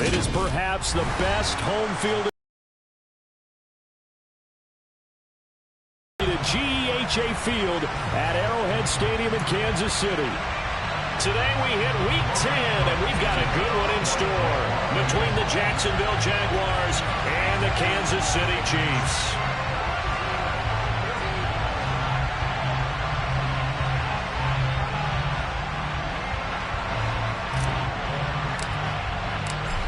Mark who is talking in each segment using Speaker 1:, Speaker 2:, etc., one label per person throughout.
Speaker 1: It is perhaps the best home field at GEHA Field at Arrowhead Stadium in Kansas City. Today we hit Week 10, and we've got a good one in store between the Jacksonville Jaguars and the Kansas City Chiefs.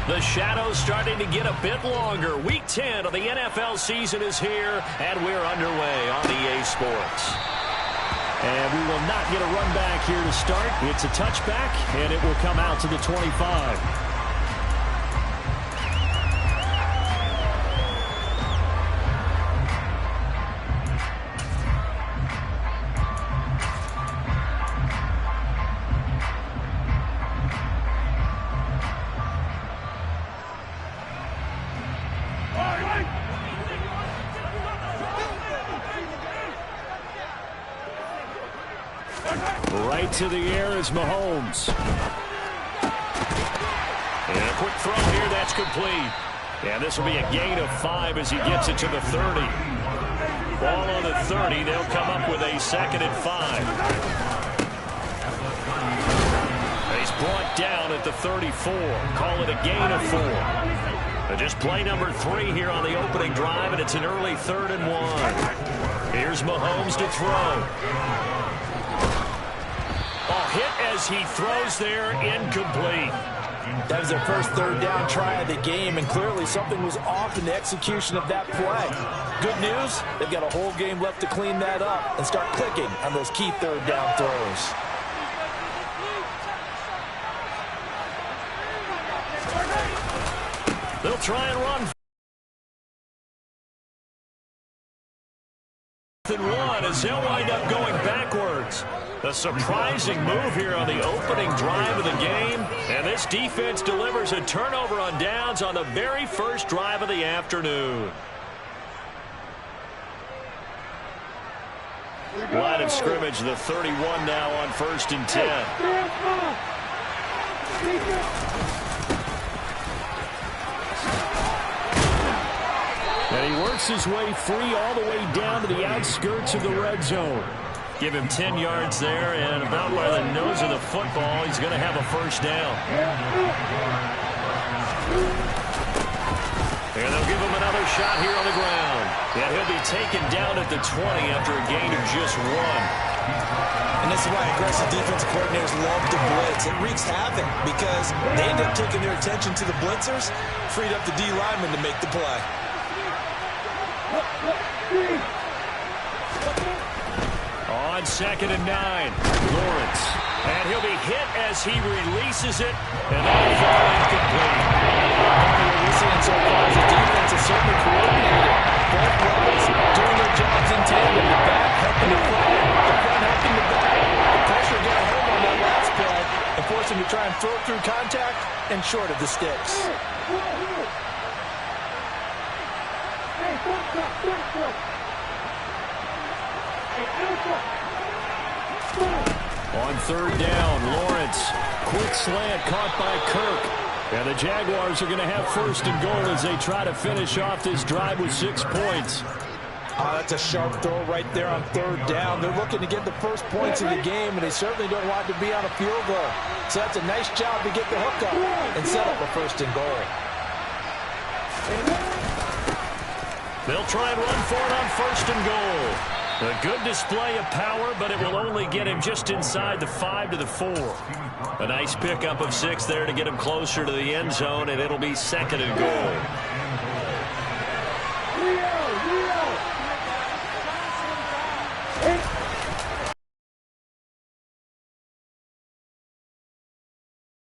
Speaker 1: The shadow's starting to get a bit longer. Week 10 of the NFL season is here, and we're underway on EA Sports. And we will not get a run back here to start. It's a touchback, and it will come out to the 25. Right to the air is Mahomes. And a quick throw here, that's complete. And this will be a gain of 5 as he gets it to the 30. Ball on the 30. They'll come up with a 2nd and 5. He's brought down at the 34. Call it a gain of 4. Just play number 3 here on the opening drive, and it's an early 3rd and 1. Here's Mahomes to throw. Hit as he throws there, incomplete.
Speaker 2: That was their first 3rd down try of the game, and clearly something was off in the execution of that play. Good news, they've got a whole game left to clean that up and start clicking on those key 3rd down throws.
Speaker 1: They'll try and run. 1 as they'll wind up going backwards. A surprising move here on the opening drive of the game, and this defense delivers a turnover on downs on the very first drive of the afternoon. Line of scrimmage, the 31 now on 1st and 10. And he works his way free all the way down to the outskirts of the red zone. Give him 10 yards there, and about by the nose of the football, he's going to have a 1st down. And they'll give him another shot here on the ground. And he'll be taken down at the 20 after a gain of just 1.
Speaker 2: And this is why aggressive defensive coordinators love to blitz. It wreaks havoc because they end up taking their attention to the blitzers, freed up the D lineman to make the play.
Speaker 1: On 2nd and 9, Lawrence. And he'll be hit as he releases it, and that'll fall incomplete.
Speaker 2: What we're seeing so far is the defense is certainly coordinated. Both levels doing their jobs in tandem. The back helping the front, the front helping the back. The pressure got home on that last play and forced him to try and throw it through contact and short of the sticks.
Speaker 1: On 3rd down, Lawrence. Quick slant caught by Kirk. And the Jaguars are going to have 1st and goal as they try to finish off this drive with 6 points.
Speaker 2: That's a sharp throw right there on 3rd down. They're looking to get the first points of the game, and they certainly don't want to be on a field goal. So that's a nice job to get the hook up and set up a 1st and goal.
Speaker 1: They'll try and run for it on 1st and goal. A good display of power, but it will only get him just inside the 5 to the 4. A nice pickup of 6 there to get him closer to the end zone, and it'll be 2nd and goal.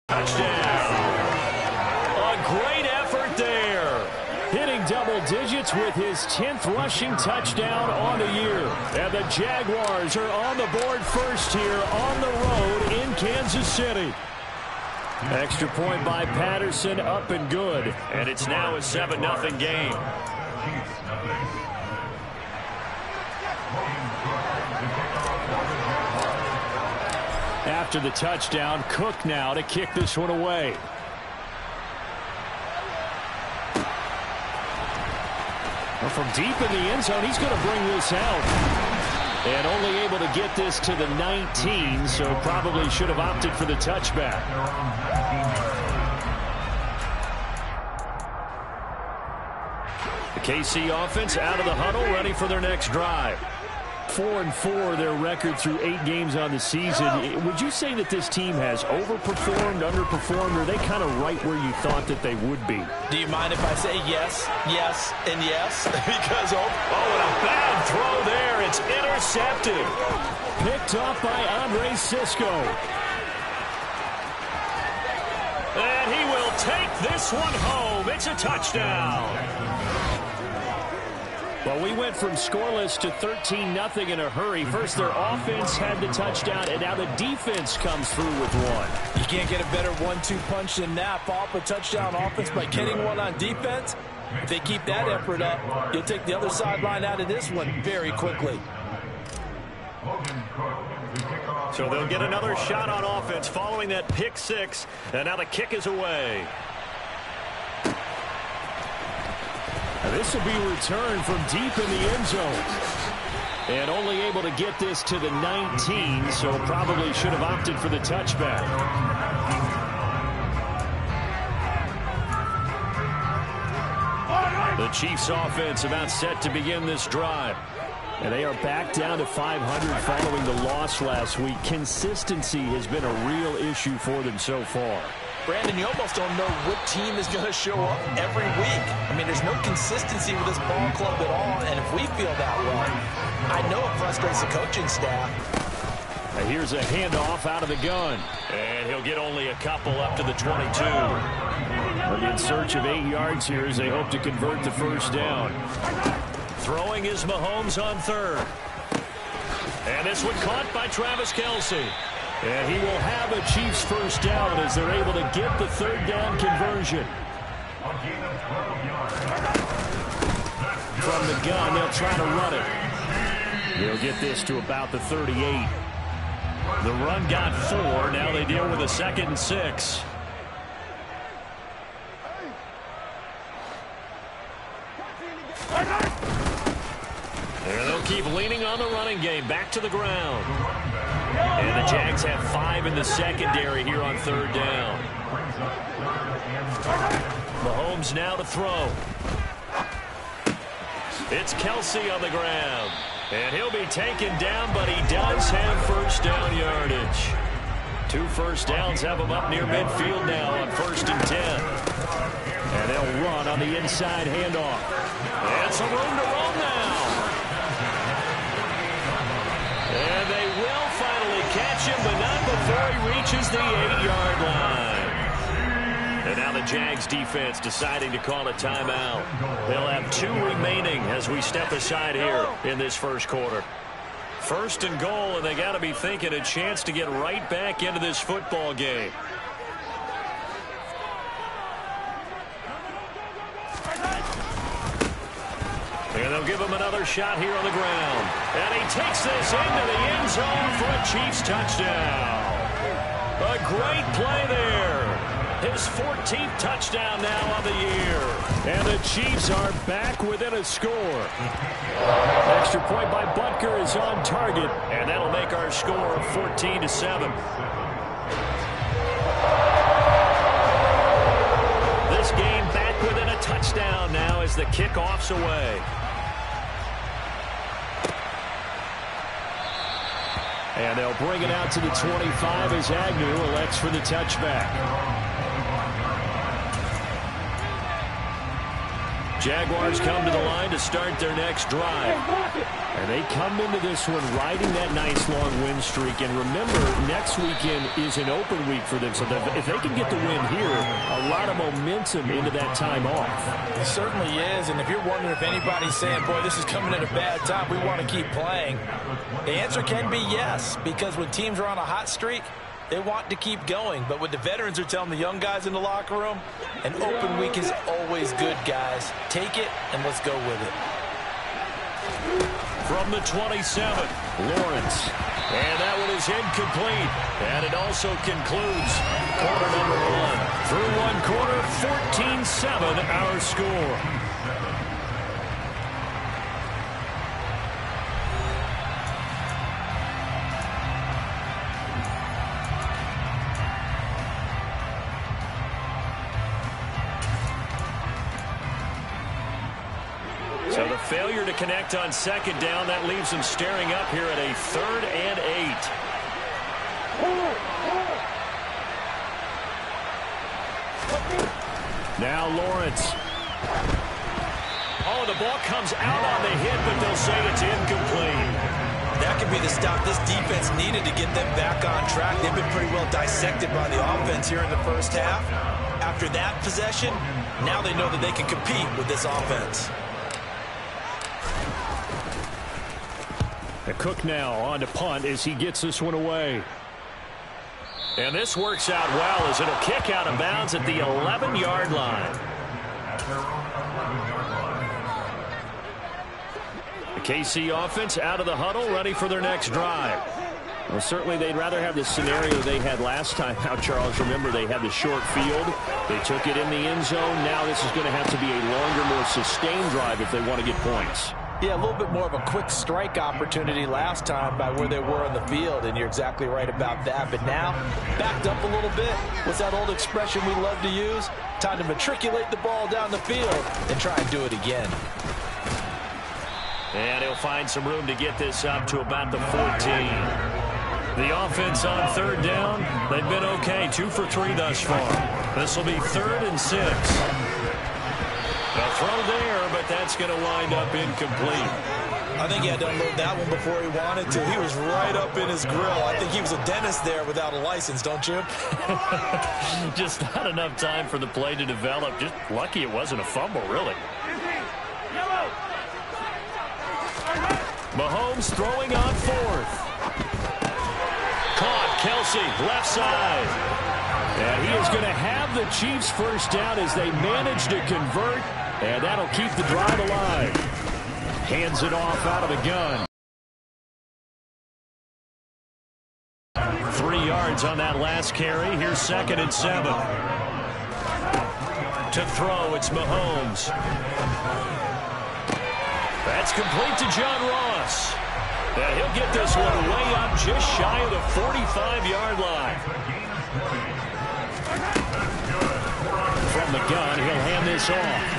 Speaker 1: Touchdown. A great effort there. Hitting double digits with his 10th rushing touchdown on the year. And the Jaguars are on the board first here on the road in Kansas City. Extra point by Patterson, up and good. And it's now a 7-0 game. After the touchdown, Cook now to kick this one away. Well, from deep in the end zone, he's going to bring this out. And only able to get this to the 19, so probably should have opted for the touchback. The KC offense out of the huddle, ready for their next drive. 4-4 their record through 8 games on the season. Would you say that this team has overperformed, underperformed, or are they kind of right where you thought that they would be?
Speaker 2: Do you mind if I say yes, yes, and yes? Because,
Speaker 1: and a bad throw there. It's intercepted. Picked off by Andre Sisco. And he will take this one home. It's a touchdown. Well, we went from scoreless to 13-0 in a hurry. First, their offense had the touchdown, and now the defense comes through with one.
Speaker 2: You can't get a better 1-2 punch than that. Follow up a touchdown offense by getting one on defense. If they keep that effort up, you'll take the other sideline out of this one very quickly.
Speaker 1: So they'll get another shot on offense following that pick six, and now the kick is away. This will be returned from deep in the end zone. And only able to get this to the 19, so probably should have opted for the touchback. The Chiefs offense about set to begin this drive. And they are back down to 500 following the loss last week. Consistency has been a real issue for them so far.
Speaker 2: Brandon, you almost don't know what team is going to show up every week. I mean, there's no consistency with this ball club at all, and if we feel that way, I know it frustrates the coaching staff.
Speaker 1: And here's a handoff out of the gun. And he'll get only a couple up to the 22. But in search of 8 yards here as they hope to convert the first down. Throwing is Mahomes on third. And this one caught by Travis Kelce. And he will have a Chiefs first down as they're able to get the third down conversion. From the gun, they'll try to run it. They'll get this to about the 38. The run got 4. Now they deal with a 2nd and 6. And they'll keep leaning on the running game. Back to the ground. And the Jags have 5 in the secondary here on third down. Mahomes now to throw. It's Kelce on the ground. And he'll be taken down, but he does have first down yardage. 2 first downs have him up near midfield now on 1st and 10. And they'll run on the inside handoff. And some room to roam now. And they will finally catch him, but not before he reaches the 8-yard line. And now the Jags defense deciding to call a timeout. They'll have 2 remaining as we step aside here in this first quarter. 1st and goal, and they got to be thinking a chance to get right back into this football game. And they'll give him another shot here on the ground. And he takes this into the end zone for a Chiefs touchdown. A great play there. His 14th touchdown now on the year. And the Chiefs are back within a score. Extra point by Butker is on target. And that'll make our score 14-7. This game back within a touchdown now as the kickoff's away. And they'll bring it out to the 25 as Agnew elects for the touchback. Jaguars come to the line to start their next drive. And they come into this one riding that nice long win streak. And remember, next weekend is an open week for them. So if they can get the win here, a lot of momentum into that time off.
Speaker 2: It certainly is. And if you're wondering if anybody's saying, boy, this is coming at a bad time, we want to keep playing, the answer can be yes. Because when teams are on a hot streak, they want to keep going. But what the veterans are telling the young guys in the locker room, an open week is always good, guys. Take it, and let's go with it.
Speaker 1: From the 27, Lawrence. And that one is incomplete. And it also concludes quarter number 1. Through 1 quarter, 14-7 our score. So the failure to connect on second down, that leaves them staring up here at a 3rd and 8. Now Lawrence. Oh, the ball comes out on the hit, but they'll say it's incomplete.
Speaker 2: That could be the stop this defense needed to get them back on track. They've been pretty well dissected by the offense here in the first half. After that possession, now they know that they can compete with this offense.
Speaker 1: The Cook now on to punt as he gets this one away. And this works out well as it'll kick out of bounds at the 11-yard line. The KC offense out of the huddle, ready for their next drive. Well, certainly they'd rather have the scenario they had last time out, Charles. Remember, they had the short field. They took it in the end zone. Now this is going to have to be a longer, more sustained drive if they want to get points.
Speaker 2: Yeah, a little bit more of a quick strike opportunity last time by where they were on the field, and you're exactly right about that. But now, backed up a little bit. What's that old expression we love to use? Time to matriculate the ball down the field and try and do it again.
Speaker 1: And he'll find some room to get this up to about the 14. The offense on 3rd down, they've been okay. 2 for 3 thus far. This will be 3rd and 6. A throw there, but that's going to wind up incomplete.
Speaker 2: I think he had to unload that one before he wanted to. He was right up in his grill. I think he was a dentist there without a license, don't you?
Speaker 1: Just not enough time for the play to develop. Just lucky it wasn't a fumble, really. Mahomes throwing on 4th. Caught, Kelsey, left side. And he is going to have the Chiefs first down as they manage to convert, and that'll keep the drive alive. Hands it off out of the gun. 3 yards on that last carry. Here's 2nd and 7. To throw, it's Mahomes. That's complete to John Ross. And he'll get this one way up just shy of the 45-yard line. From the gun, he'll hand this off.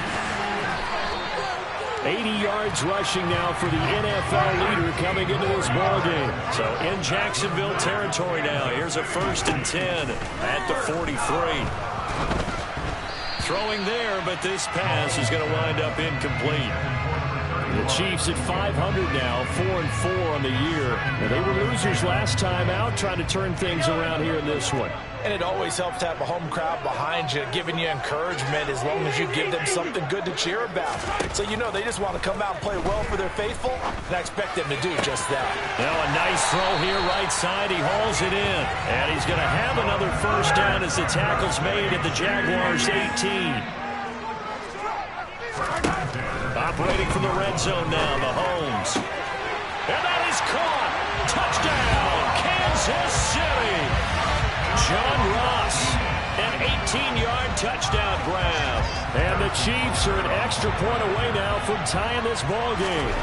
Speaker 1: 80 yards rushing now for the NFL leader coming into this ballgame. So in Jacksonville territory now. Here's a 1st and 10 at the 43. Throwing there, but this pass is going to wind up incomplete. The Chiefs at 500 now, 4-4 on the year. Well, they were losers last time out, trying to turn things around here in this one.
Speaker 2: And it always helps to have a home crowd behind you, giving you encouragement as long as you give them something good to cheer about. So you know they just want to come out and play well for their faithful, and I expect them to do just that.
Speaker 1: Now a nice throw here right side. He hauls it in. And he's going to have another first down as the tackle's made at the Jaguars' 18. Operating from the red zone now, Mahomes. And that is caught. Touchdown, Kansas City. John Ross, an 18-yard touchdown grab. And the Chiefs are an extra point away now from tying this ball game.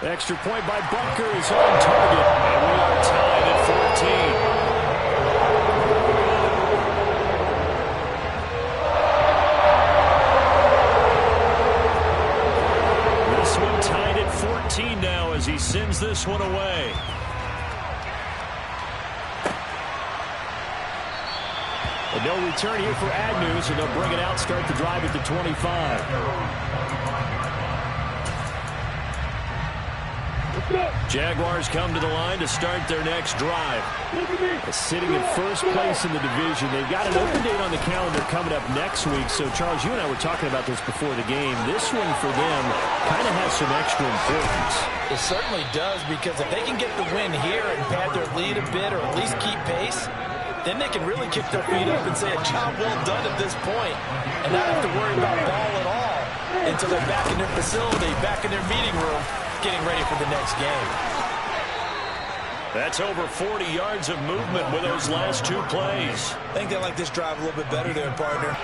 Speaker 1: Extra point by Butker is on target. And we are tied at 14. Tied at 14 now as he sends this one away. And no return here for Agnew, so they'll bring it out, start the drive at the 25. Jaguars come to the line to start their next drive. Sitting in first place in the division. They've got an open date on the calendar coming up next week. So, Charles, you and I were talking about this before the game. This one for them kind of has some extra importance.
Speaker 2: It certainly does, because if they can get the win here and pad their lead a bit or at least keep pace, then they can really kick their feet up and say a job well done at this point and not have to worry about ball at all until they're back in their facility, back in their meeting room, getting ready for the next game.
Speaker 1: That's over 40 yards of movement with those last 2 plays.
Speaker 2: I think they like this drive a little bit better there, partner.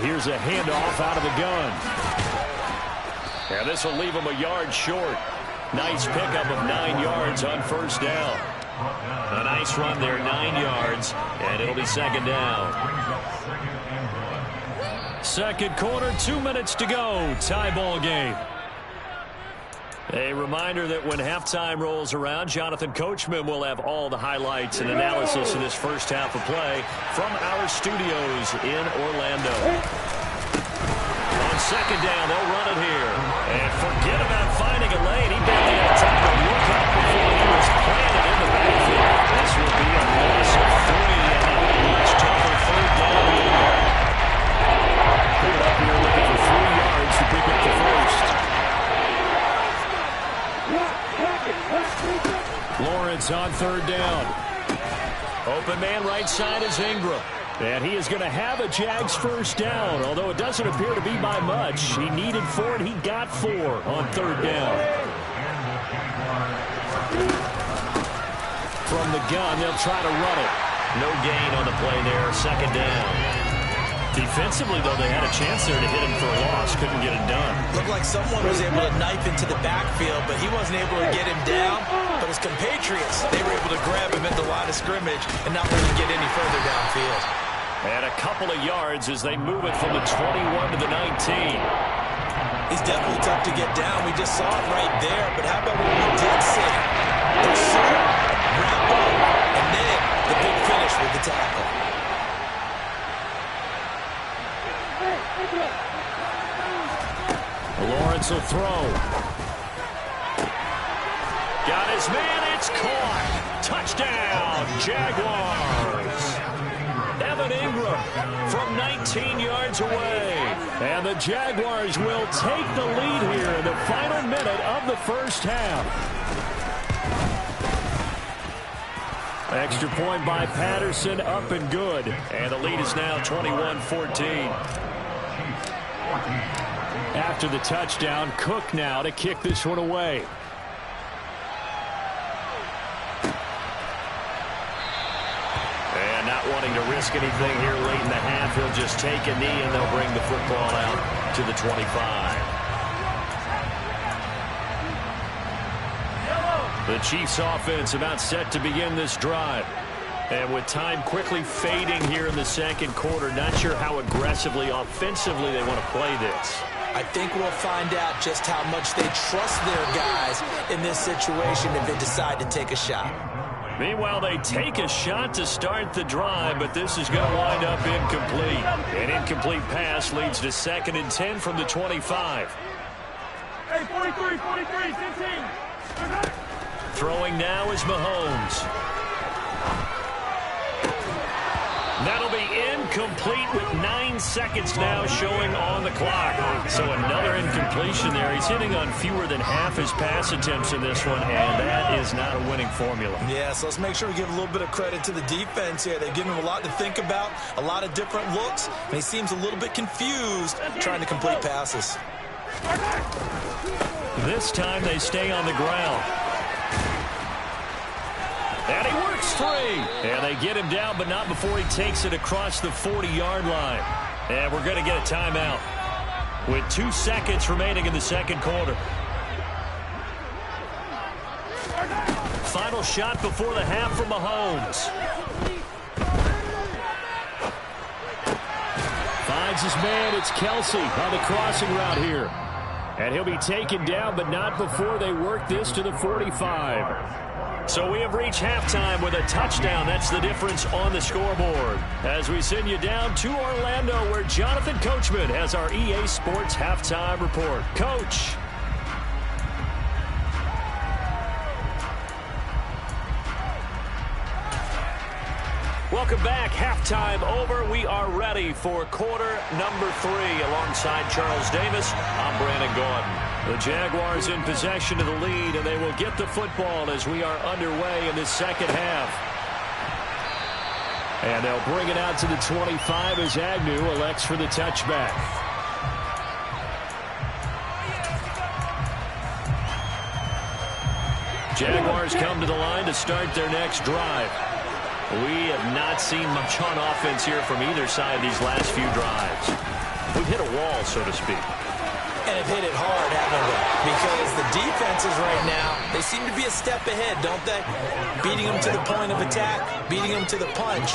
Speaker 1: Here's a handoff out of the gun. And this will leave him a yard short. Nice pickup of 9 yards on first down. A nice run there, 9 yards, and it'll be second down. Second quarter, 2 minutes to go. Tie ball game. A reminder that when halftime rolls around, Jonathan Coachman will have all the highlights and analysis of this first half of play from our studios in Orlando. On second down, they'll run it here. And forget about finding a lane. He barely had time to look up before he was planted in the backfield. This will be a loss of 3 and a much tougher third down. Pick it up here looking for 3 yards to pick up the first. Lawrence on third down. Open man right side is Ingram. And he is going to have a Jags first down, although it doesn't appear to be by much. He needed 4 and he got 4 on third down. From the gun, they'll try to run it. No gain on the play there, second down. Defensively, though, they had a chance there to hit him for a loss. Couldn't get it done.
Speaker 2: Looked like someone was able to knife into the backfield, but he wasn't able to get him down. But his compatriots, they were able to grab him at the line of scrimmage and not really get any further downfield.
Speaker 1: And a couple of yards as they move it from the 21 to the 19.
Speaker 2: He's definitely tough to get down. We just saw it right there. But how about what we did see? Pursue, wrap up, and then the big finish with the tackle.
Speaker 1: Lawrence will throw. Got his man. It's caught. Touchdown, Jaguars. Evan Ingram from 19 yards away. And the Jaguars will take the lead here in the final minute of the first half. Extra point by Patterson, up and good. And the lead is now 21-14. After the touchdown, Cook now to kick this one away. And not wanting to risk anything here late in the half, he'll just take a knee and they'll bring the football out to the 25. The Chiefs offense about set to begin this drive. And with time quickly fading here in the second quarter, not sure how aggressively, offensively they want to play this.
Speaker 2: I think we'll find out just how much they trust their guys in this situation if they decide to take a shot.
Speaker 1: Meanwhile, they take a shot to start the drive, but this is going to wind up incomplete. An incomplete pass leads to 2nd and 10 from the 25.
Speaker 3: Hey, 43, 15.
Speaker 1: Throwing now is Mahomes. That'll be incomplete with 9 seconds now showing on the clock. So another incompletion there. He's hitting on fewer than half his pass attempts in this one, and that is not a winning formula.
Speaker 2: Yeah, so let's make sure we give a little bit of credit to the defense here. They've given him a lot to think about, a lot of different looks, and he seems a little bit confused trying to complete passes.
Speaker 1: This time they stay on the ground. And he works free. And they get him down, but not before he takes it across the 40-yard line. And we're going to get a timeout with 2 seconds remaining in the second quarter. Final shot before the half from Mahomes. Finds his man. It's Kelsey on the crossing route here. And he'll be taken down, but not before they work this to the 45. So we have reached halftime with a touchdown. That's the difference on the scoreboard. As we send you down to Orlando, where Jonathan Coachman has our EA Sports Halftime Report. Coach. Welcome back. Halftime over. We are ready for quarter number 3. Alongside Charles Davis, I'm Brandon Gordon. The Jaguars in possession of the lead, and they will get the football as we are underway in this second half. And they'll bring it out to the 25 as Agnew elects for the touchback. Jaguars come to the line to start their next drive. We have not seen much on offense here from either side these last few drives. We've hit a wall, so to speak.
Speaker 2: And have hit it hard, haven't we? Because the defenses right now, they seem to be a step ahead, don't they? Beating them to the point of attack, beating them to the punch.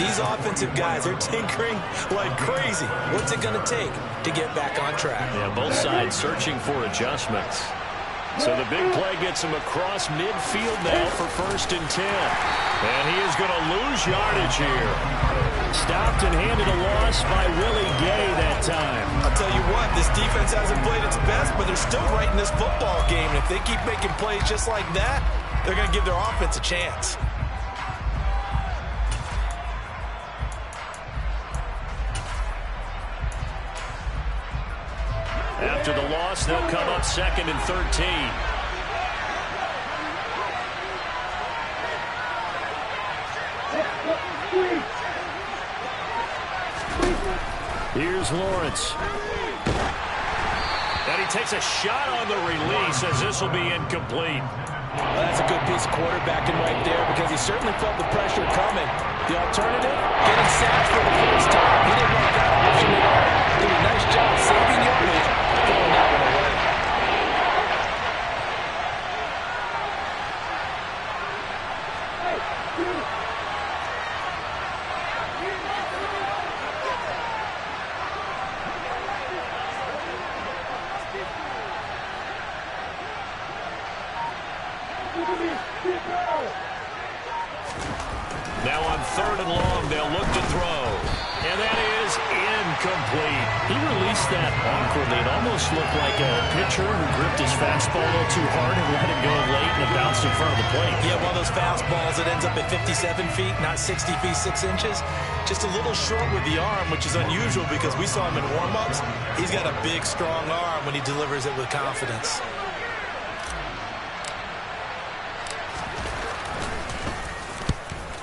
Speaker 2: These offensive guys are tinkering like crazy. What's it going to take to get back on track?
Speaker 1: Yeah, both sides searching for adjustments. So the big play gets him across midfield now for 1st and 10. And he is going to lose yardage here. Stopped and handed a loss by Willie Gay that time.
Speaker 2: I'll tell you what, this defense hasn't played its best, but they're still right in this football game. And if they keep making plays just like that, they're going to give their offense a chance.
Speaker 1: After the loss, they'll come up 2nd and 13. Here's Lawrence. And he takes a shot on the release as this will be incomplete.
Speaker 2: Well, that's a good piece of quarterbacking right there because he certainly felt the pressure coming. The alternative, getting sacked for the first time. He didn't want that option at all. Did a nice job saving yardage, throwing that one away.
Speaker 1: Now on 3rd and long, they'll look to throw. And that is incomplete. He released that awkwardly. It almost looked like a pitcher who gripped his fastball a little too hard and let it go late, and it bounced in front of the plate.
Speaker 2: Yeah, one of those fastballs that ends up at 57 feet, not 60 feet, 6 inches. Just a little short with the arm, which is unusual because we saw him in warm-ups. He's got a big, strong arm when he delivers it with confidence.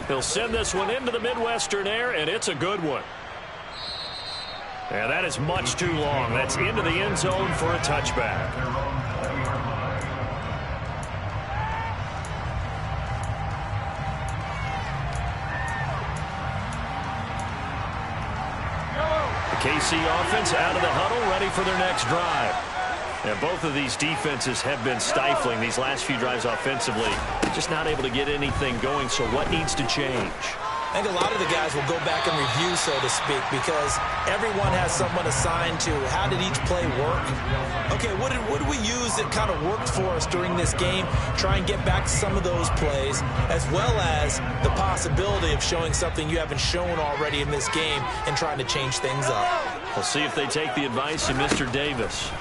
Speaker 1: He'll send this one into the Midwestern air, and it's a good one. And that is much too long. That's into the end zone for a touchback. The KC offense out of the huddle, ready for their next drive. And both of these defenses have been stifling these last few drives offensively. Just not able to get anything going, so what needs to change?
Speaker 2: I think a lot of the guys will go back and review, so to speak, because everyone has someone assigned to how did each play work. Okay, what did we use that kind of worked for us during this game? Try and get back to some of those plays, as well as the possibility of showing something you haven't shown already in this game and trying to change things up.
Speaker 1: We'll see if they take the advice of Mr. Davis.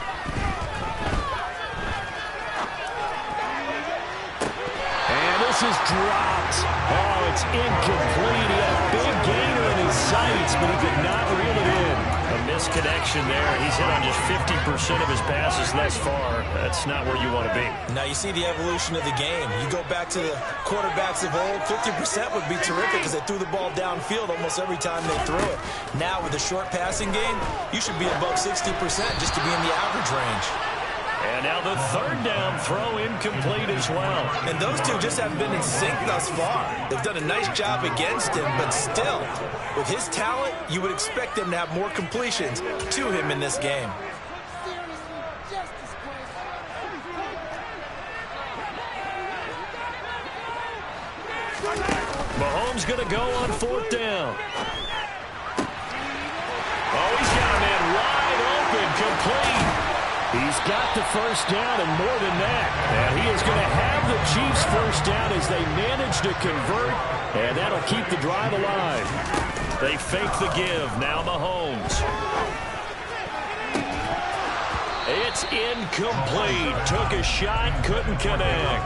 Speaker 1: This is dropped. Oh, it's incomplete. He had a big gainer in his sights, but he could not reel it in. A misconnection there. He's hit on just 50% of his passes thus far. That's not where you want to be.
Speaker 2: Now you see the evolution of the game. You go back to the quarterbacks of old, 50% would be terrific because they threw the ball downfield almost every time they threw it. Now with the short passing game, you should be above 60% just to be in the average range.
Speaker 1: And now the 3rd down throw incomplete as well.
Speaker 2: And those two just haven't been in sync thus far. They've done a nice job against him, but still, with his talent, you would expect him to have more completions to him in this game.
Speaker 1: Mahomes going to go on 4th down. Oh, he's got a man wide open, complete. He's got the 1st down and more than that. And he is going to have the Chiefs' 1st down as they manage to convert, and that'll keep the drive alive. They fake the give. Now Mahomes. It's incomplete. Took a shot, couldn't connect.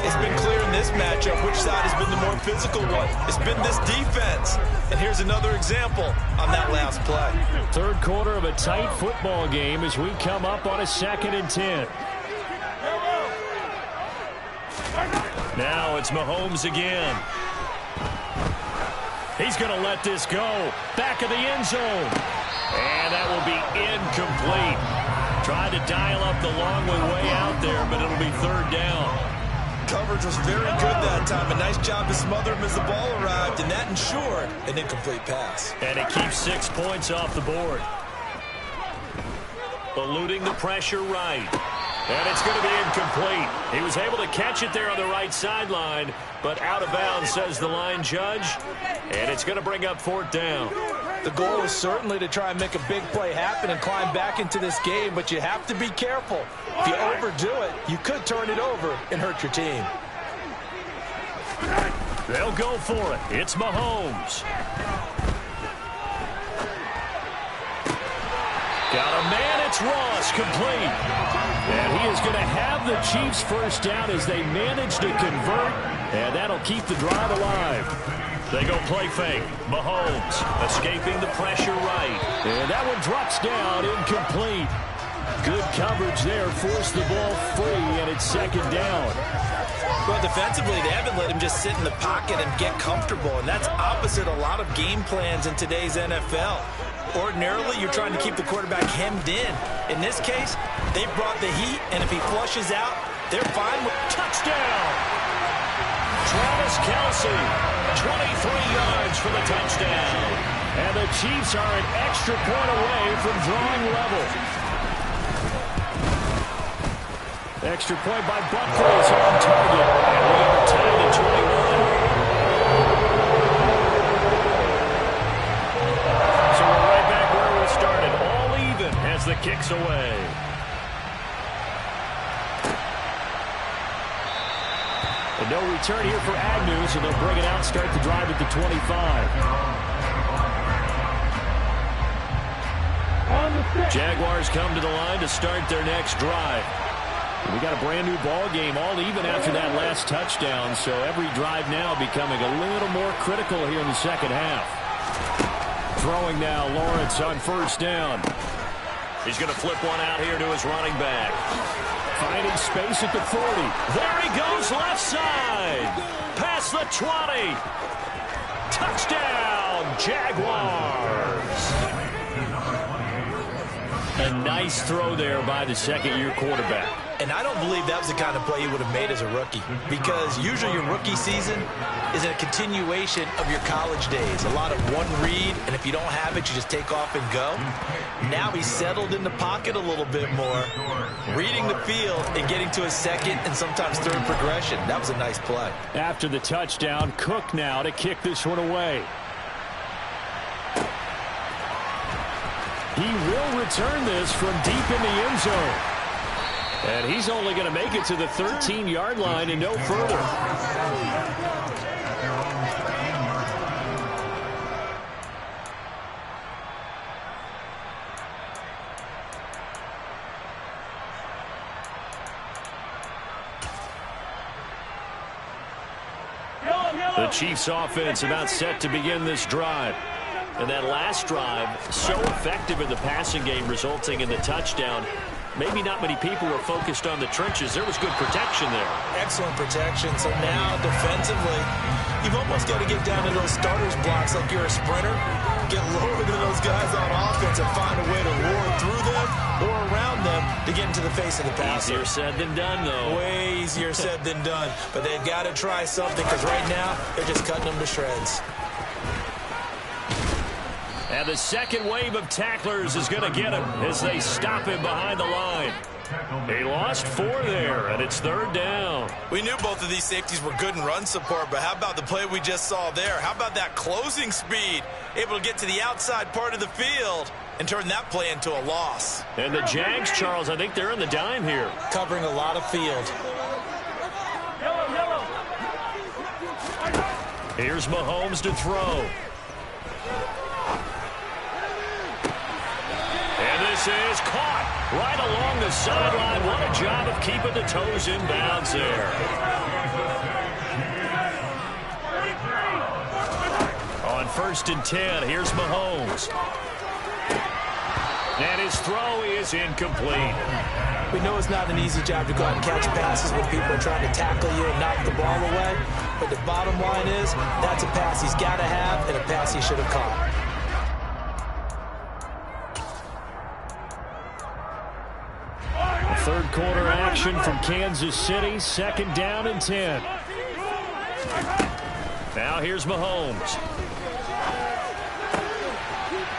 Speaker 2: It's been clear in this matchup which side has been the more physical one. It's been this defense. And here's another example on that last play.
Speaker 1: 3rd quarter of a tight football game as we come up on a 2nd and 10. Now it's Mahomes again. He's going to let this go. Back of the end zone. And that will be incomplete. Tried to dial up the long way out there, but it'll be 3rd down.
Speaker 2: Coverage was very good that time. A nice job to smother him as the ball arrived, and that ensured an incomplete pass.
Speaker 1: And it keeps 6 points off the board. Eluding the pressure right. And it's going to be incomplete. He was able to catch it there on the right sideline, but out of bounds, says the line judge. And it's going to bring up 4th down.
Speaker 2: The goal is certainly to try and make a big play happen and climb back into this game, but you have to be careful. If you overdo it, you could turn it over and hurt your team.
Speaker 1: They'll go for it. It's Mahomes. Got a man, it's Ross, complete. And he is going to have the Chiefs first down as they manage to convert, and that'll keep the drive alive. They go play fake. Mahomes escaping the pressure right. And that one drops down, incomplete. Good coverage there, forced the ball free, and it's 2nd down.
Speaker 2: Well, defensively, they haven't let him just sit in the pocket and get comfortable, and that's opposite a lot of game plans in today's NFL. Ordinarily, you're trying to keep the quarterback hemmed in. In this case, they brought the heat, and if he flushes out, they're fine with touchdown.
Speaker 1: Travis Kelce, 23 yards for the touchdown. And the Chiefs are an extra point away from drawing level. Extra point by Buckley is on target. And we are tied at 21. So we're right back where we started. All even as the kick's away. And no return here for Agnew, so they'll bring it out and start the drive at the 25. Jaguars come to the line to start their next drive. We got a brand new ball game, all even after that last touchdown, so every drive now becoming a little more critical here in the second half. Throwing now, Lawrence on 1st down. He's going to flip one out here to his running back. Finding space at the 40. There he goes, left side. Past the 20. Touchdown, Jaguars. A nice throw there by the 2nd-year quarterback.
Speaker 2: And I don't believe that was the kind of play he would have made as a rookie, because usually your rookie season is a continuation of your college days. A lot of one read, and if you don't have it, you just take off and go. Now he's settled in the pocket a little bit more, reading the field and getting to his 2nd and sometimes 3rd progression. That was a nice play.
Speaker 1: After the touchdown, Cook now to kick this one away. He will return this from deep in the end zone. And he's only going to make it to the 13-yard line and no further. The Chiefs offense about set to begin this drive. And that last drive, so effective in the passing game, resulting in the touchdown. Maybe not many people were focused on the trenches. There was good protection there.
Speaker 2: Excellent protection. So now, defensively, you've almost got to get down to those starters blocks like you're a sprinter. Get lower than those guys on offense and find a way to roar through them or around them to get into the face of the passer.
Speaker 1: Easier said than done, though.
Speaker 2: Way easier said than done. But they've got to try something, because right now, they're just cutting them to shreds.
Speaker 1: And the second wave of tacklers is going to get him as they stop him behind the line. He lost 4 there, and it's 3rd down.
Speaker 2: We knew both of these safeties were good in run support, but how about the play we just saw there? How about that closing speed? Able to get to the outside part of the field and turn that play into a loss.
Speaker 1: And the Jags, Charles, I think they're in the dime here.
Speaker 2: Covering a lot of field.
Speaker 1: Here's Mahomes to throw. This is caught right along the sideline. What a job of keeping the toes in bounds there. On 1st and 10, here's Mahomes. And his throw is incomplete.
Speaker 2: We know it's not an easy job to go out and catch passes when people are trying to tackle you and knock the ball away. But the bottom line is, that's a pass he's got to have and a pass he should have caught.
Speaker 1: Third quarter action from Kansas City. 2nd down and 10. Now here's Mahomes.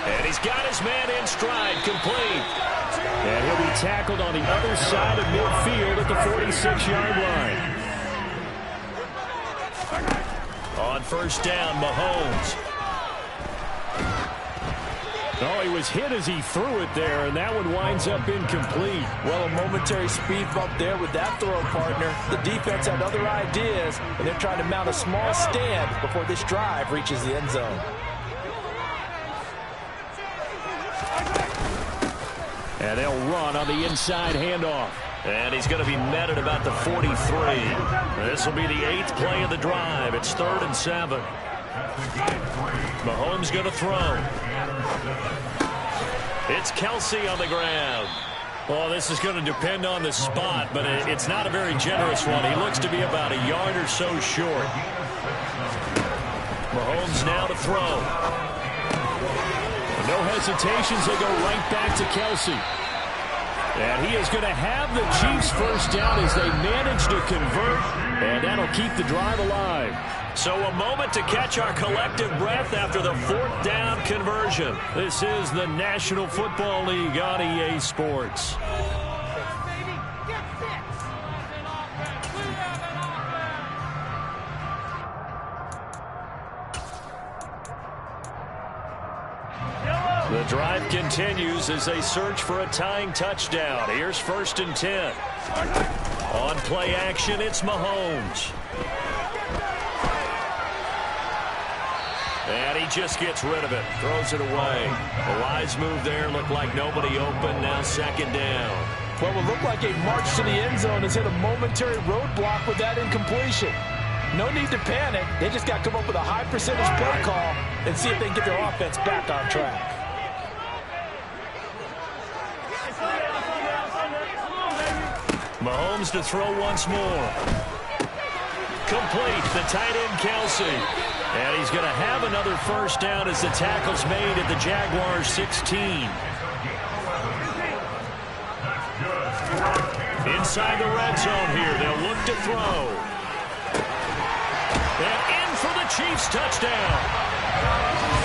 Speaker 1: And he's got his man in stride, complete. And he'll be tackled on the other side of midfield at the 46-yard line. On first down, Mahomes. Oh, he was hit as he threw it there, and that one winds up incomplete.
Speaker 2: Well, a momentary speed bump there with that throw, partner. The defense had other ideas, and they're trying to mount a small stand before this drive reaches the end zone.
Speaker 1: And they'll run on the inside handoff. And he's going to be met at about the 43. This will be the 8th play of the drive. It's 3rd and 7. Mahomes going to throw. It's Kelsey on the ground. Well, this is going to depend on the spot, but it's not a very generous one. He looks to be about a yard or so short. Mahomes now to throw. No hesitations. They go right back to Kelsey. And he is going to have the Chiefs first down as they manage to convert, and that'll keep the drive alive. So a moment to catch our collective breath after the 4th down conversion. This is the National Football League on EA Sports. The drive continues as they search for a tying touchdown. Here's 1st and 10. On play action, it's Mahomes. And he just gets rid of it, throws it away. The wise move there, looked like nobody open, now 2nd down.
Speaker 2: Well, it looked like a march to the end zone has hit a momentary roadblock with that incompletion. No need to panic. They just got to come up with a high percentage play call and see if they can get their offense back on track.
Speaker 1: Mahomes to throw once more. Complete, the tight end Kelsey. And he's going to have another first down as the tackle's made at the Jaguars' 16. Inside the red zone here, they'll look to throw. And in for the Chiefs touchdown.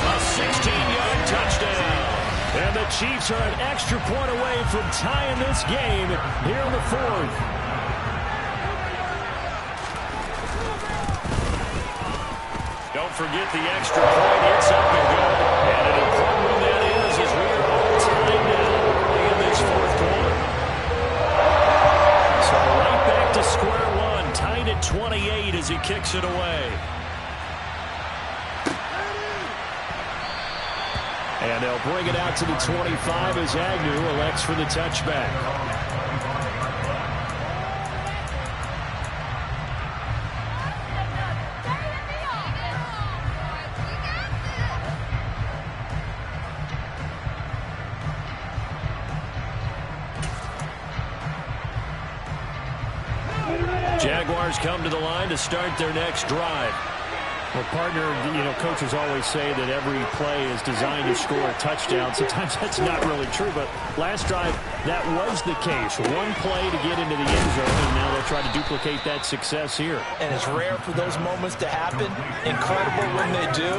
Speaker 1: A 16-yard touchdown. And the Chiefs are an extra point away from tying this game here in the 4th. Don't forget the extra point. It's up and go. And an important one that is as we are all tied now early in this 4th quarter. So right back to square one. Tied at 28 as he kicks it away. And they'll bring it out to the 25 as Agnew elects for the touchback. Jaguars come to the line to start their next drive. Well, partner, coaches always say that every play is designed to score a touchdown. Sometimes that's not really true, but last drive, that was the case. One play to get into the end zone, and now they'll try to duplicate that success here. And it's rare for those moments to happen. Incredible when they do.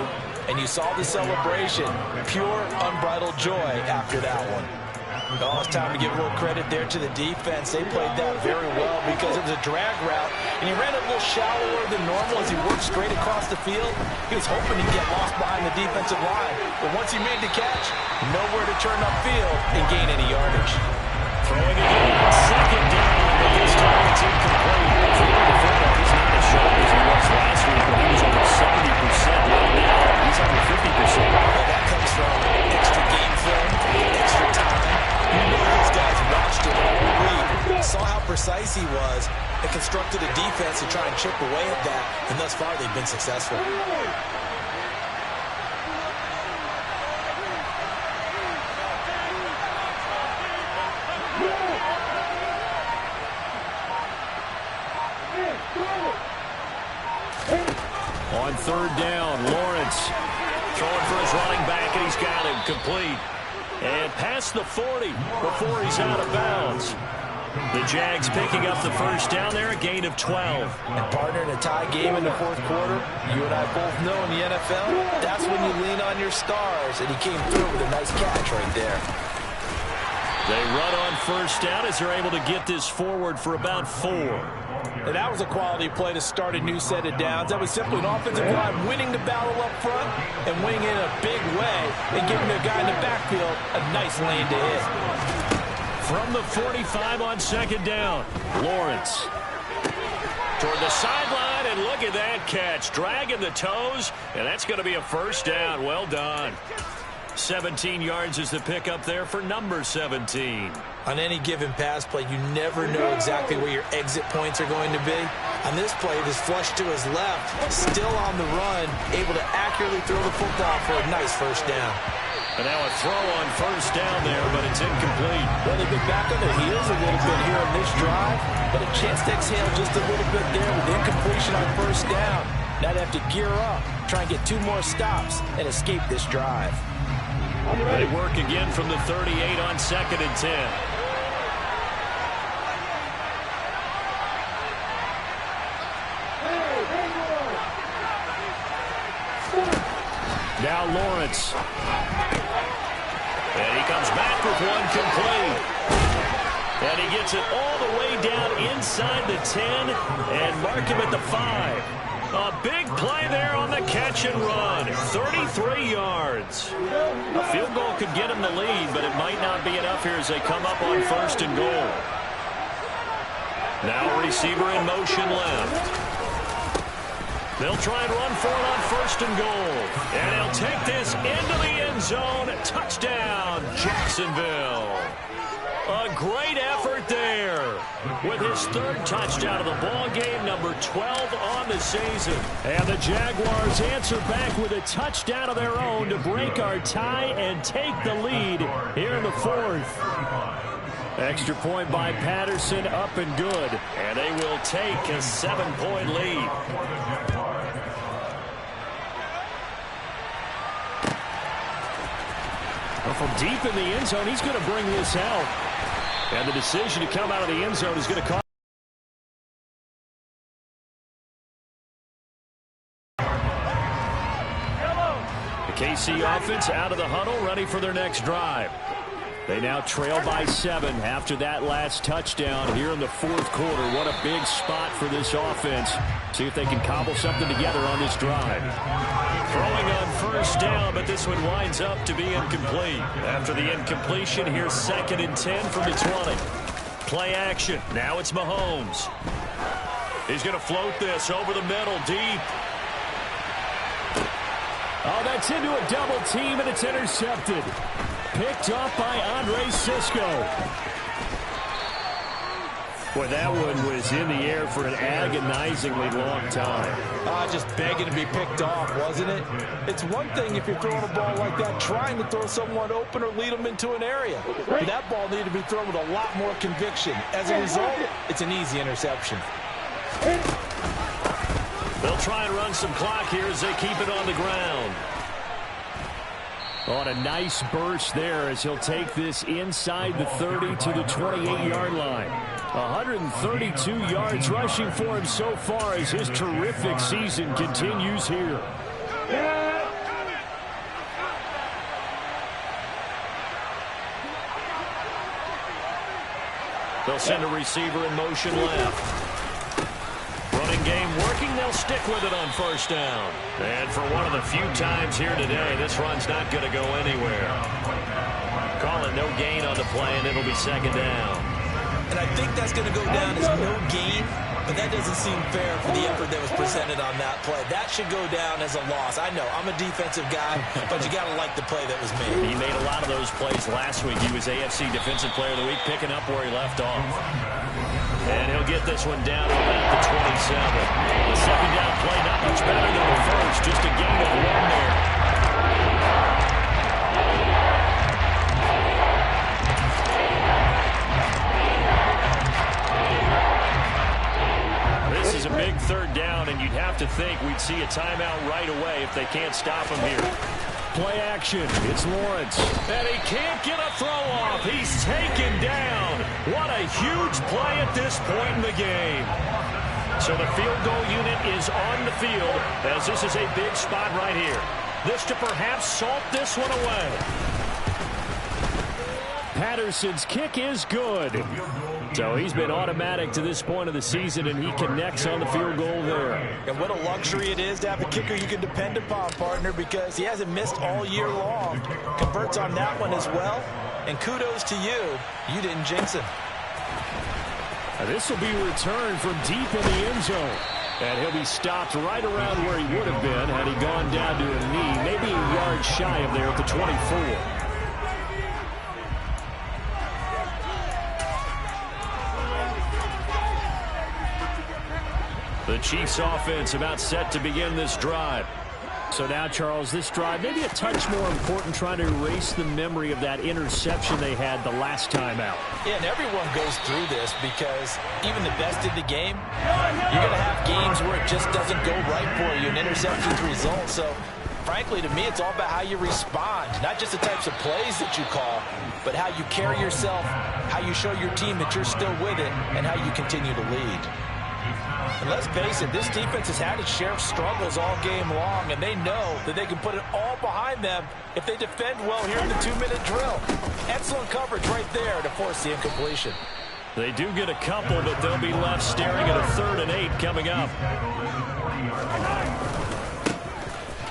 Speaker 1: And you saw the celebration. Pure, unbridled joy after that one. Oh, it's time to give a little credit there to the defense. They played that very well because it was a drag route, and he ran a little shallower than normal as he worked straight across the field. He was hoping he'd get lost behind the defensive line, but once he made the catch, nowhere to turn upfield and gain any yardage. Throwing again on 2nd down, but this time it's incomplete. He's not as sharp as he was last week when he was over 70%. Right now, he's under 50%. Well, that comes from extra game film, extra time. You know those guys watched it all week, saw how precise he was, and constructed a defense to try and chip away at that, and thus far they've been successful. On 3rd down, Lawrence throwing for his running back, and he's got him complete. And past the 40 before he's out of bounds. The Jags picking up the first down there, a gain of 12.
Speaker 2: And partner, in a tie game in the fourth quarter, you and I both know in the NFL, that's when you lean on your stars, and he came through with a nice catch right there.
Speaker 1: They run on first down as they're able to get this forward for about 4.
Speaker 2: And that was a quality play to start a new set of downs. That was simply an offensive line winning the battle up front and winning in a big way and giving their guy in the backfield a nice lane to hit.
Speaker 1: From the 45 on second down, Lawrence toward the sideline, and look at that catch. Dragging the toes, and that's going to be a first down. Well done. 17 yards is the pickup there for number 17.
Speaker 2: On any given pass play, you never know exactly where your exit points are going to be. On this play, this flush to his left, still on the run, able to accurately throw the football for a nice first down.
Speaker 1: And now a throw on first down there, but it's incomplete.
Speaker 2: Well, they've been back on their heels a little bit here on this drive, but a chance to exhale just a little bit there with incompletion on first down. Now they have to gear up, try and get 2 more stops, and escape this drive.
Speaker 1: They work again from the 38 on second and 10. Now Lawrence. And he comes back with one complete. And he gets it all the way down inside the 10 and mark him at the 5. A big play there on the catch and run. 33 yards. A field goal could get him the lead, but it might not be enough here as they come up on first and goal. Now receiver in motion left. They'll try and run for it on first and goal. And he'll take this into the end zone. Touchdown, Jacksonville. A great effort there with his 3rd touchdown of the ball game, number 12 on the season. And the Jaguars answer back with a touchdown of their own to break our tie and take the lead here in the 4th. Extra point by Patterson, up and good. And they will take a 7-point lead. Well, from deep in the end zone, he's going to bring this out. And the decision to come out of the end zone is going to cost. The KC offense out of the huddle, ready for their next drive. They now trail by 7 after that last touchdown here in the 4th quarter. What a big spot for this offense. See if they can cobble something together on this drive. Throwing on first down, but this one winds up to be incomplete. After the incompletion, here's 2nd and 10 from the 20. Play action. Now it's Mahomes. He's going to float this over the middle, deep. Oh, that's into a double team, and it's intercepted. Picked off by Andre Cisco. Boy, that one was in the air for an agonizingly long time.
Speaker 2: Just begging to be picked off, wasn't it? It's one thing if you're throwing a ball like that, trying to throw someone open or lead them into an area. But that ball needed to be thrown with a lot more conviction. As a result, it's an easy interception.
Speaker 1: They'll try and run some clock here as they keep it on the ground. On a nice burst there as he'll take this inside the 30 to the 28-yard line. 132 yards rushing for him so far as his terrific season continues here. They'll send a receiver in motion left. Running game working, they'll stick with it on first down. And for one of the few times here today, this run's not going to go anywhere. Call it no gain on the play, and it'll be 2nd down.
Speaker 2: And I think that's going to go down as no gain, but that doesn't seem fair for the effort that was presented on that play. That should go down as a loss. I know, I'm a defensive guy, but you got to like the play that was made.
Speaker 1: He made a lot of those plays last week. He was AFC Defensive Player of the Week, picking up where he left off. And he'll get this one down to about the 27. The 2nd down play not much better than the first, just a gain of 1 there. This is a big 3rd down, and you'd have to think we'd see a timeout right away if they can't stop him here. play action. It's Lawrence. And he can't get a throw off. He's taken down. What a huge play at this point in the game. So the field goal unit is on the field as this is a big spot right here. This to perhaps salt this one away. Patterson's kick is good. So he's been automatic to this point of the season, and he connects on the field goal there.
Speaker 2: And what a luxury it is to have a kicker you can depend upon, partner, because he hasn't missed all year long. Converts on that one as well. And kudos to you. You didn't jinx him.
Speaker 1: This will be returned from deep in the end zone. And he'll be stopped right around where he would have been had he gone down to a knee, maybe a yard shy of there at the 24. The Chiefs offense about set to begin this drive. So now, Charles, this drive maybe a touch more important, trying to erase the memory of that interception they had the last time out.
Speaker 2: Yeah, and everyone goes through this because even the best in the game, you're going to have games where it just doesn't go right for you, and interceptions result. So, frankly, to me, it's all about how you respond, not just the types of plays that you call, but how you carry yourself, how you show your team that you're still with it, and how you continue to lead. And let's face it, this defense has had its share of struggles all game long, and they know that they can put it all behind them if they defend well here in the 2-minute drill. Excellent coverage right there to force the incompletion.
Speaker 1: They do get a couple, but they'll be left staring at a 3rd and 8 coming up.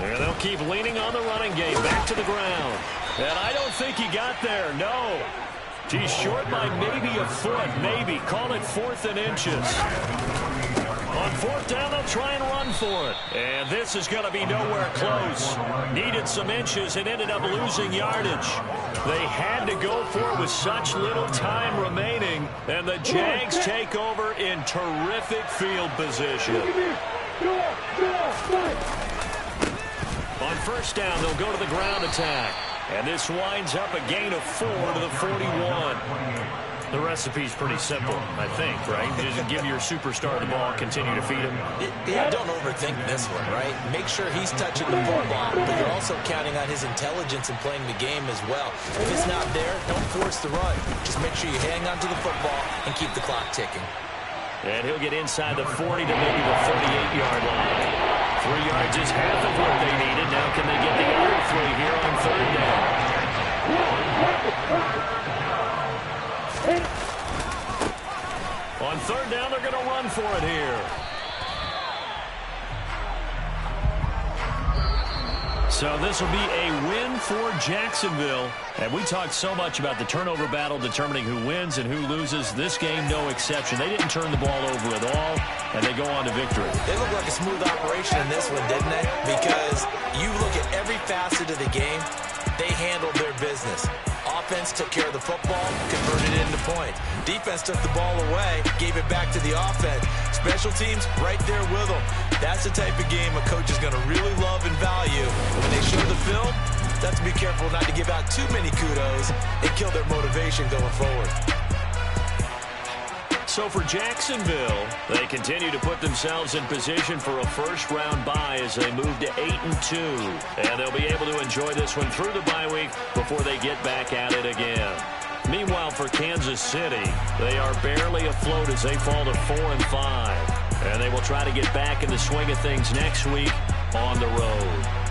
Speaker 1: And they'll keep leaning on the running game. Back to the ground. And I don't think he got there. No. He's short by maybe a foot. Maybe. Call it 4th and inches. On 4th down, they'll try and run for it. And this is going to be nowhere close. Needed some inches and ended up losing yardage. They had to go for it with such little time remaining. And the Jags take over in terrific field position. On 1st down, they'll go to the ground attack. And this winds up a gain of 4 to the 41. The recipe's pretty simple, I think, right? Just give your superstar the ball, continue to feed him.
Speaker 2: Yeah, don't overthink this one, right? Make sure he's touching the football, but you're also counting on his intelligence in playing the game as well. If it's not there, don't force the run. Just make sure you hang on to the football and keep the clock ticking.
Speaker 1: And he'll get inside the 40 to maybe the 38-yard line. 3 yards is half of what they needed. Now can they get the other 3 here on 3rd down? On 3rd down, they're going to run for it here. So this will be a win for Jacksonville. And we talked so much about the turnover battle determining who wins and who loses. This game, no exception. They didn't turn the ball over at all, and they go on to victory.
Speaker 2: They look like a smooth operation in this one, didn't they? Because you look at every facet of the game, they handled their business. Offense took care of the football, converted it into points. Defense took the ball away, gave it back to the offense. Special teams, right there with them. That's the type of game a coach is going to really love and value. And when they show the film, they have to be careful not to give out too many kudos and kill their motivation going forward.
Speaker 1: So for Jacksonville, they continue to put themselves in position for a 1st-round bye as they move to 8-2. And they'll be able to enjoy this one through the bye week before they get back at it again. Meanwhile, for Kansas City, they are barely afloat as they fall to 4-5. And they will try to get back in the swing of things next week on the road.